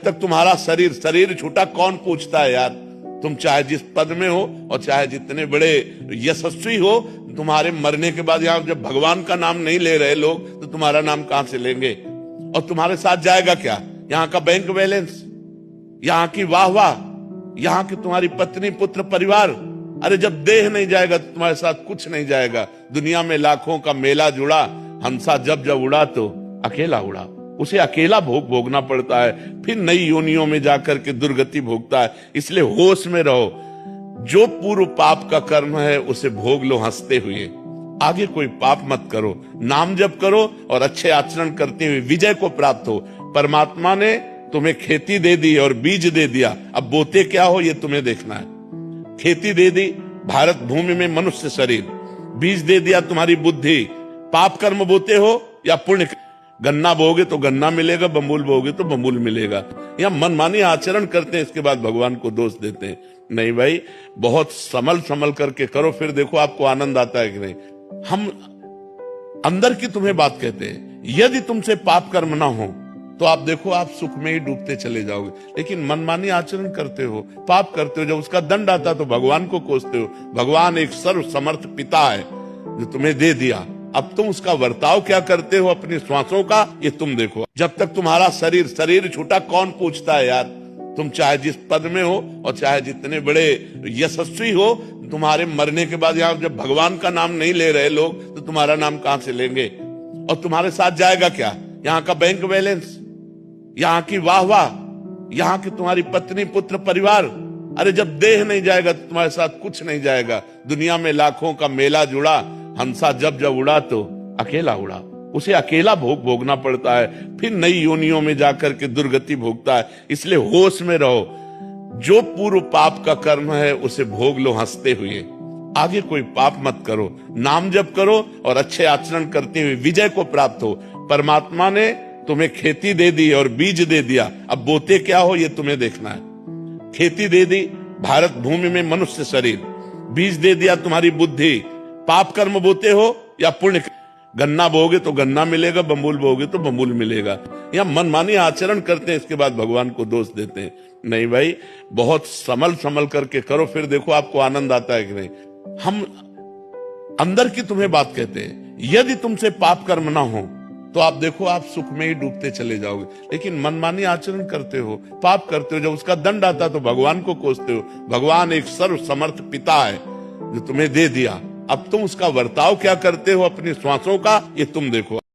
तक तुम्हारा शरीर छूटा कौन पूछता है यार। तुम चाहे जिस पद में हो और चाहे जितने बड़े यशस्वी हो, तुम्हारे मरने के बाद यहाँ जब भगवान का नाम नहीं ले रहे लोग तो तुम्हारा नाम कहां से लेंगे। और तुम्हारे साथ जाएगा क्या? यहाँ का बैंक बैलेंस, यहाँ की वाहवाह, यहाँ की तुम्हारी पत्नी पुत्र परिवार। अरे जब देह नहीं जाएगा तो तुम्हारे साथ कुछ नहीं जाएगा। दुनिया में लाखों का मेला जुड़ा, हंसा जब जब उड़ा तो अकेला उड़ा। उसे अकेला भोगना पड़ता है, फिर नई योनियों में जाकर के दुर्गति भोगता है। इसलिए होश में रहो, जो पूर्व पाप का कर्म है उसे भोग लो हंसते हुए। आगे कोई पाप मत करो, नाम जप करो और अच्छे आचरण करते हुए विजय को प्राप्त हो। परमात्मा ने तुम्हें खेती दे दी और बीज दे दिया, अब बोते क्या हो ये तुम्हें देखना है। खेती दे दी भारत भूमि में मनुष्य शरीर, बीज दे दिया तुम्हारी बुद्धि। पाप कर्म बोते हो या पुण्य, गन्ना बोगे तो गन्ना मिलेगा, बम्बूल बोगे तो बम्बूल मिलेगा। या मनमानी आचरण करते हैं, इसके बाद भगवान को दोष देते हैं। नहीं भाई, बहुत संभल करके करो, फिर देखो आपको आनंद आता है कि नहीं। हम अंदर की तुम्हें बात कहते हैं, यदि तुमसे पाप कर्म ना हो तो आप देखो आप सुख में ही डूबते चले जाओगे। लेकिन मनमानी आचरण करते हो, पाप करते हो, जब उसका दंड आता तो भगवान को कोसते हो। भगवान एक सर्व समर्थ पिता है जो तुम्हें दे दिया, अब तुम उसका वर्ताव क्या करते हो अपनी श्वासों का, ये तुम देखो। जब तक तुम्हारा शरीर छूटा कौन पूछता है यार। तुम चाहे जिस पद में हो और चाहे जितने बड़े यशस्वी हो, तुम्हारे मरने के बाद यहाँ जब भगवान का नाम नहीं ले रहे लोग तो तुम्हारा नाम कहां से लेंगे। और तुम्हारे साथ जाएगा क्या? यहाँ का बैंक बैलेंस, यहाँ की वाहवाह, यहाँ की तुम्हारी पत्नी पुत्र परिवार। अरे जब देह नहीं जाएगा तो तुम्हारे साथ कुछ नहीं जाएगा। दुनिया में लाखों का मेला जुड़ा, हंसा जब जब उड़ा तो अकेला उड़ा। उसे अकेला भोगना पड़ता है, फिर नई योनियों में जाकर के दुर्गति भोगता है। इसलिए होश में रहो, जो पूर्व पाप का कर्म है उसे भोग लो हंसते हुए। आगे कोई पाप मत करो, नाम जप करो और अच्छे आचरण करते हुए विजय को प्राप्त हो। परमात्मा ने तुम्हें खेती दे दी और बीज दे दिया, अब बोते क्या हो ये तुम्हें देखना है। खेती दे दी भारत भूमि में मनुष्य शरीर, बीज दे दिया तुम्हारी बुद्धि। पाप कर्म बोते हो या पुण्य, गन्ना बोगे तो गन्ना मिलेगा, बम्बूल बोगे तो बम्बूल मिलेगा। या मनमानी आचरण करते हैं, इसके बाद भगवान को दोष देते हैं। नहीं भाई, बहुत संभल करके करो, फिर देखो आपको आनंद आता है कि नहीं। हम अंदर की तुम्हें बात कहते हैं, यदि तुमसे पाप कर्म ना हो तो आप देखो आप सुख में ही डूबते चले जाओगे। लेकिन मनमानी आचरण करते हो, पाप करते हो, जब उसका दंड आता तो भगवान को कोसते हो। भगवान एक सर्व समर्थ पिता है जो तुम्हें दे दिया, अब तुम उसका वर्ताव क्या करते हो अपनी श्वासों का, ये तुम देखो।